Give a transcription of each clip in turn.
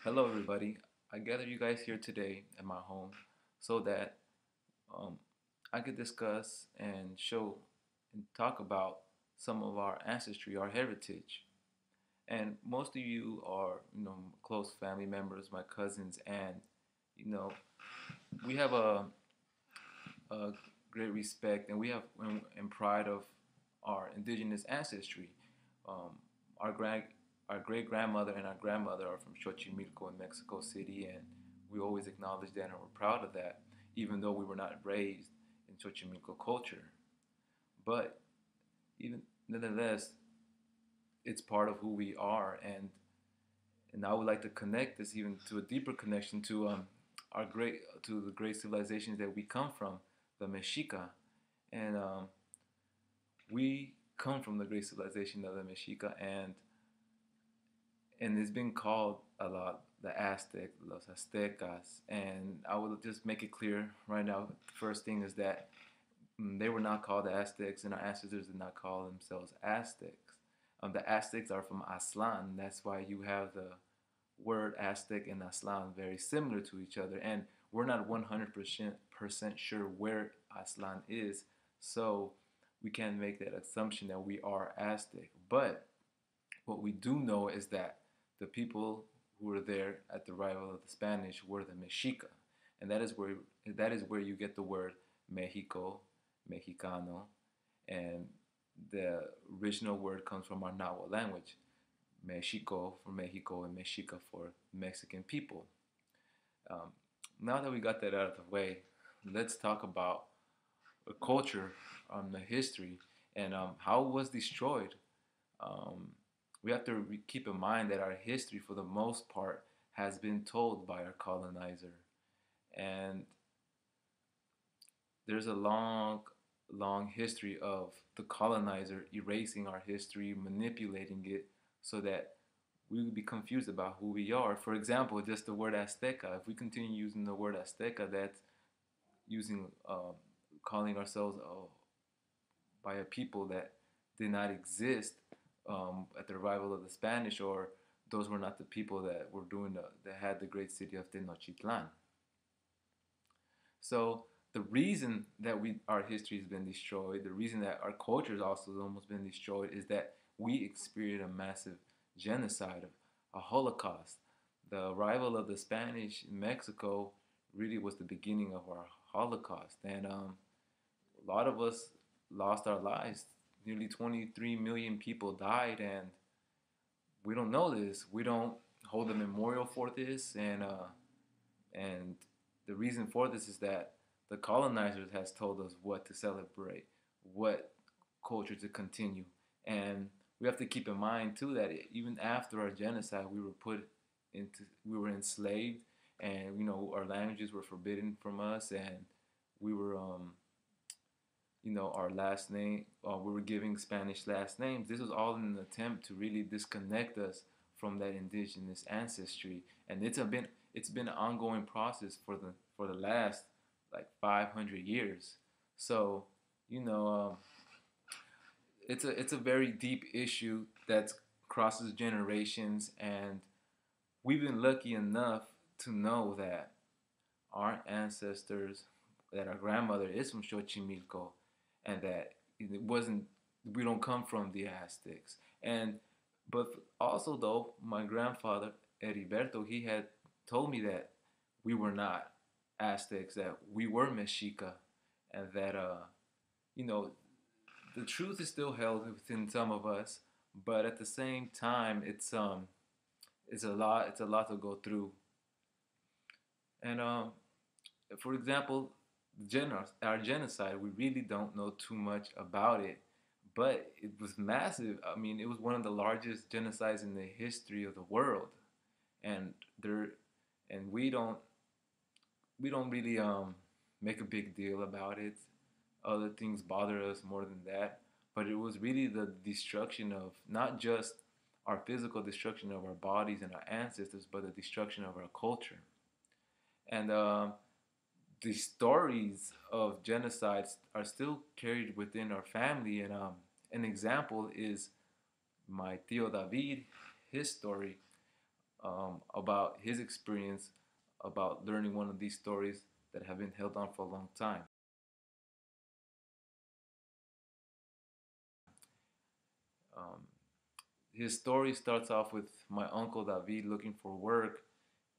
Hello, everybody. I gathered you guys here today at my home so that um, I could discuss and show and talk about some of our ancestry, our heritage. And most of you are, close family members, my cousins, and you know, we have a great respect and we have and pride of our indigenous ancestry. Um, our grand, our great grandmother and our grandmother are from Xochimilco in Mexico City, and we always acknowledge that and we're proud of that, even though we were not raised in Xochimilco culture. But even nonetheless, it's part of who we are, and I would like to connect this even to a deeper connection to our great to the great civilizations that we come from, the Mexica, and we come from the great civilization of the Mexica, and it's been called a lot the Aztec, los Aztecas, and I will just make it clear right now. The first thing is that they were not called the Aztecs, and our ancestors did not call themselves Aztecs. The Aztecs are from Aztlan. That's why you have the word Aztec and Aztlan very similar to each other, and we're not 100% sure where Aztlan is, so we can't make that assumption that we are Aztec. But what we do know is that the people who were there at the arrival of the Spanish were the Mexica, and that is where you get the word Mexico, Mexicano, and the original word comes from our Nahuatl language, Mexico for Mexico and Mexica for Mexican people. Um, Now that we got that out of the way, let's talk about the culture, the history, and how it was destroyed. Um, we have to keep in mind that our history, for the most part, has been told by our colonizer, and there's a long, long history of the colonizer erasing our history, manipulating it, so that we would be confused about who we are. For example, just the word Azteca. If we continue using the word Azteca, that's using calling ourselves by a people that did not exist at the arrival of the Spanish, or those were not the people that were that had the great city of Tenochtitlan. So the reason that our history has been destroyed, the reason that our culture has also almost been destroyed, is that we experienced a massive genocide, a Holocaust. The arrival of the Spanish in Mexico really was the beginning of our Holocaust, and a lot of us lost our lives. Nearly 23 million people died, and we don't know this. We don't hold a memorial for this, and the reason for this is that the colonizers has told us what to celebrate, what culture to continue, and we have to keep in mind too that even after our genocide, we were enslaved, and our languages were forbidden from us, and we were our last name, we were giving Spanish last names. This was all in an attempt to really disconnect us from that indigenous ancestry, and it's been an ongoing process for the last like 500 years. So, you know, it's a very deep issue that crosses generations, and we've been lucky enough to know that our ancestors, that our grandmother is from Xochimilco, and that it wasn't we don't come from the Aztecs. And but also though my grandfather Heriberto, he had told me that we were not Aztecs, that we were Mexica, and that you know the truth is still held within some of us, but at the same time it's a lot to go through. And for example, our genocide, we really don't know too much about it, but it was massive. I mean, it was one of the largest genocides in the history of the world, and there, and we don't really make a big deal about it. Other things bother us more than that, but it was really the destruction of not just our physical destruction of our bodies and our ancestors, but the destruction of our culture. And the stories of genocides are still carried within our family. And an example is my Tio David, his story. about his experience about learning one of these stories that have been held on for a long time. Um, his story starts off with my uncle David looking for work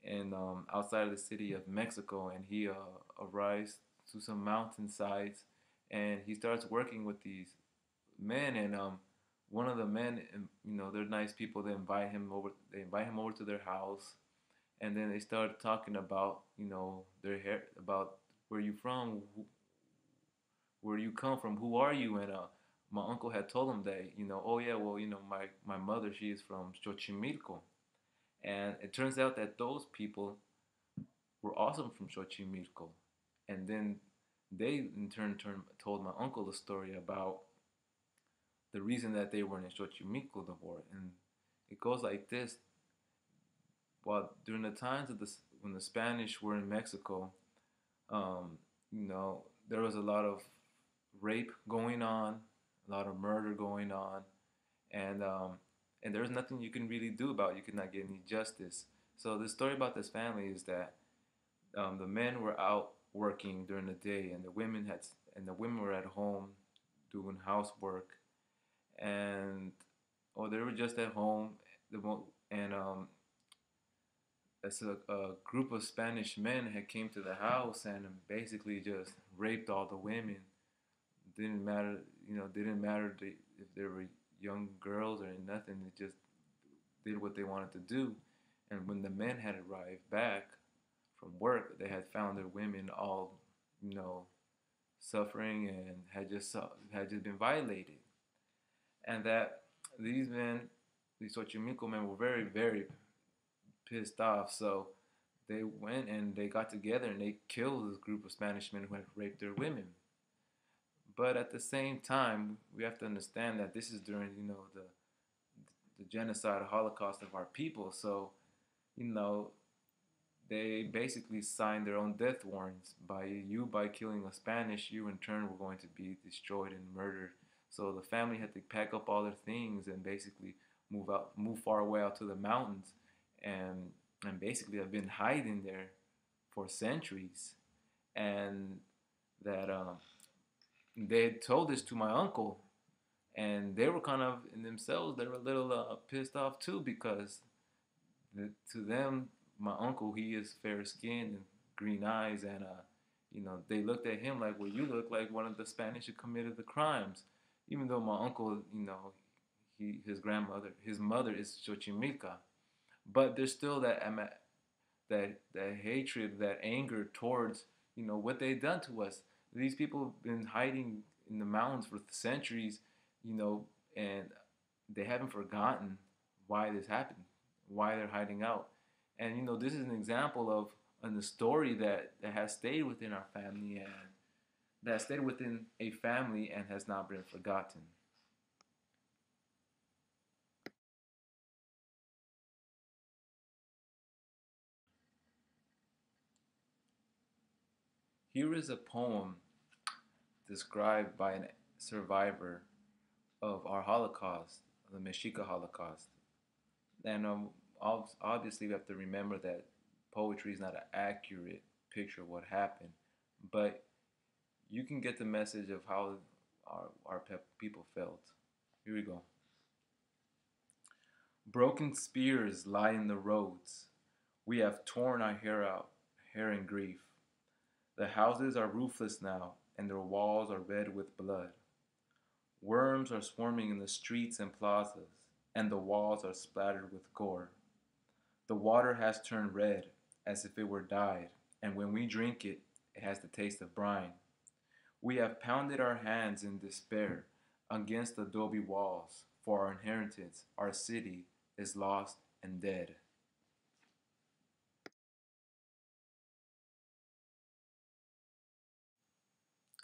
and outside of the city of Mexico, and he arrives to some mountainsides, and he starts working with these men, and one of the men, they're nice people. They invite him over. They invite him over to their house, and then they start talking about their hair, about where you from, where do you come from, who are you, and my uncle had told him that oh yeah, well my mother, she is from Xochimilco, and it turns out that those people were also from Xochimilco, and then they in told my uncle the story about the reason that they were in Xochimilco the war, and it goes like this: while during the times of when the Spanish were in Mexico, um, there was a lot of rape going on, a lot of murder going on, and there was nothing you can really do about it. You could not get any justice. So the story about this family is that the men were out working during the day, and the women were at home doing housework, and or they were just at home. And as a group of Spanish men had came to the house and basically just raped all the women. Didn't matter, didn't matter if they were young girls or nothing. They just did what they wanted to do. And when the men had arrived back from work, they had found their women all, suffering and had just been violated. And that these men, these Xochimilco men, were very, very pissed off. So they went and they got together and they killed this group of Spanish men who had raped their women. But at the same time, we have to understand that this is during, the genocide, Holocaust of our people. So, you know, they basically signed their own death warrants. By killing a Spanish, you in turn were going to be destroyed and murdered. So the family had to pack up all their things and basically move far away out to the mountains, and basically have been hiding there for centuries. And that they had told this to my uncle, and they were kind of in themselves. They were a little pissed off too because to them, my uncle, he is fair skinned and green eyes, and they looked at him like, well, you look like one of the Spanish who committed the crimes, even though my uncle, his mother is Xochimilca, but there's still that hatred, that anger towards what they've done to us. These people have been hiding in the mountains for centuries, you know, and they haven't forgotten why this happened, why they're hiding out. And this is an example of a story that has stayed within our family and that stayed within a family and has not been forgotten. Here is a poem described by a survivor of our Holocaust, the Mexica Holocaust. And obviously, we have to remember that poetry is not an accurate picture of what happened, but you can get the message of how our people felt. Here we go. Broken spears lie in the roads. We have torn our hair out, hair in grief. The houses are roofless now, and their walls are red with blood. Worms are swarming in the streets and plazas, and the walls are splattered with gore. The water has turned red, as if it were dyed, and when we drink it, it has the taste of brine. We have pounded our hands in despair against adobe walls, for our inheritance, our city, is lost and dead.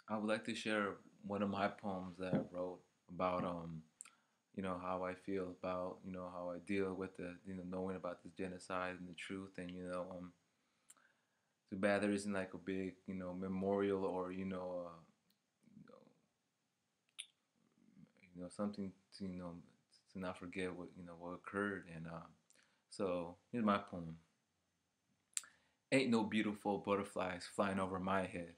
I would like to share one of my poems that I wrote about how I feel about how I deal with the knowing about this genocide and the truth, and too bad there isn't like a big memorial or something to to not forget what what occurred. And So here's my poem. Ain't no beautiful butterflies flying over my head,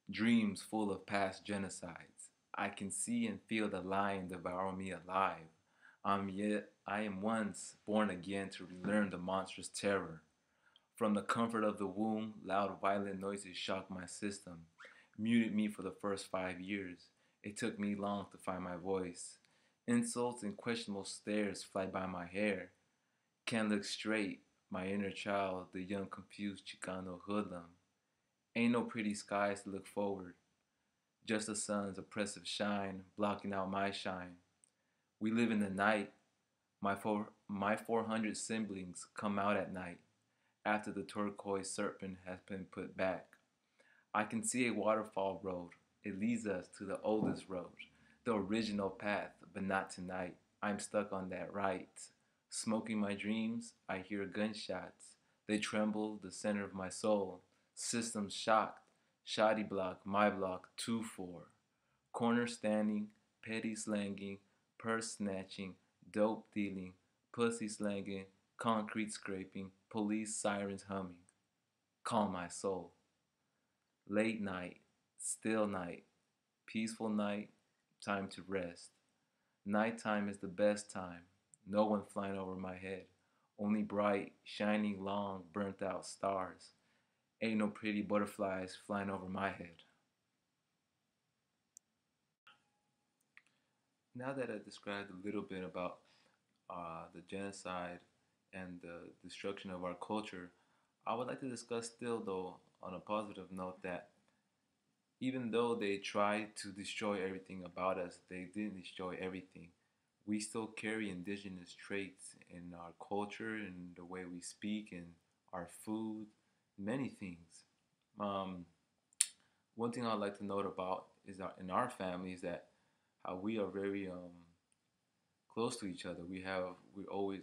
dreams full of past genocides. I can see and feel the lion devour me alive. Yet I am once born again to relearn the monstrous terror. From the comfort of the womb, loud violent noises shocked my system, muted me for the first 5 years. It took me long to find my voice. Insults and questionable stares fly by my hair. Can't look straight, my inner child, the young confused Chicano hoodlum. Ain't no pretty skies to look forward, just the sun's oppressive shine blocking out my shine. We live in the night. My 400 siblings come out at night after the turquoise serpent has been put back. I can see a waterfall road. It leads us to the oldest road, the original path, but not tonight. I'm stuck on that right. Smoking my dreams, I hear gunshots. They tremble the center of my soul. Systems shocked. Shoddy block, my block, 2-4. Corner standing, petty slanging, purse snatching, dope dealing, pussy slanging, concrete scraping, police sirens humming. Calm my soul. Late night, still night, peaceful night, time to rest. Nighttime is the best time. No one flying over my head. Only bright, shining, long, burnt out stars. Ain't no pretty butterflies flying over my head. Now that I described a little bit about the genocide and the destruction of our culture, I would like to discuss still, though, on a positive note, that even though they tried to destroy everything about us, they didn't destroy everything. We still carry indigenous traits in our culture and the way we speak and our food, many things. Um, One thing I'd like to note about is in our family is that how we are very close to each other. We always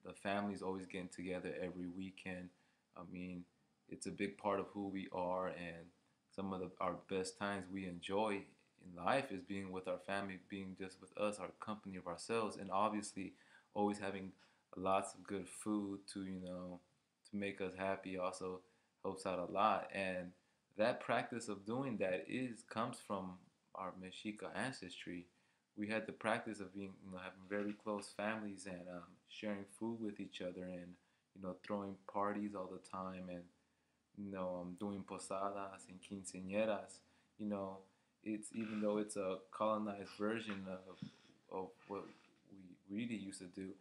the family's always getting together every weekend. I mean, it's a big part of who we are, and some of our best times we enjoy in life is being with our family, being just with us, our company of ourselves, and obviously always having lots of good food to to make us happy also helps out a lot. And that practice of doing that is comes from our Mexica ancestry. We had the practice of being, having very close families and sharing food with each other and, throwing parties all the time and, doing posadas and quinceañeras. You know, it's even though it's a colonized version of what we really used to do,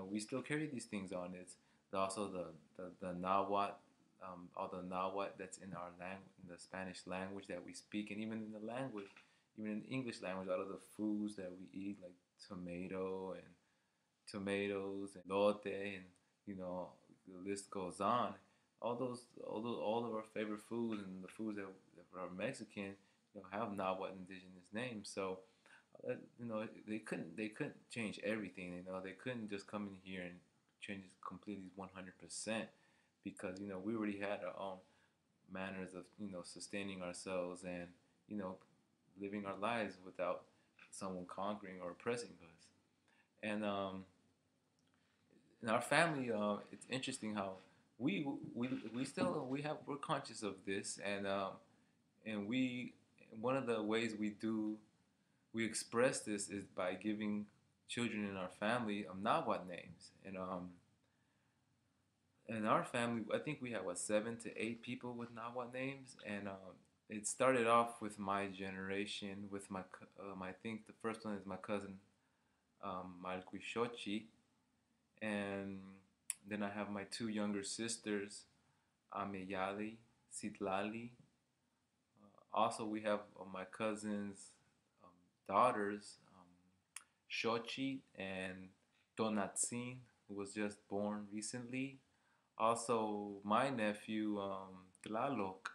we still carry these things on. It's also the Nahuatl, all the Nahuatl that's in our language, in the Spanish language that we speak, and even in the language, even in English language, all of the foods that we eat, like tomatoes and lote, and the list goes on. All of our favorite foods and the foods that are Mexican, have Nahuatl indigenous names. So, they couldn't change everything. They couldn't just come in here and change it completely 100% because we already had our own manners of sustaining ourselves and you know living our lives without someone conquering or oppressing us. And in our family, it's interesting how we we're conscious of this, and we one of the ways we express this is by giving children in our family Nahuatl names. And in our family, I think we have 7 to 8 people with Nahuatl names, and it started off with my generation with I think the first one is my cousin Malquishochi, and then I have my 2 younger sisters, Ameyali, Sitlali. Also, we have my cousin's daughters, Shochi and Donatsin, who was just born recently. Also, my nephew, Tlaloc,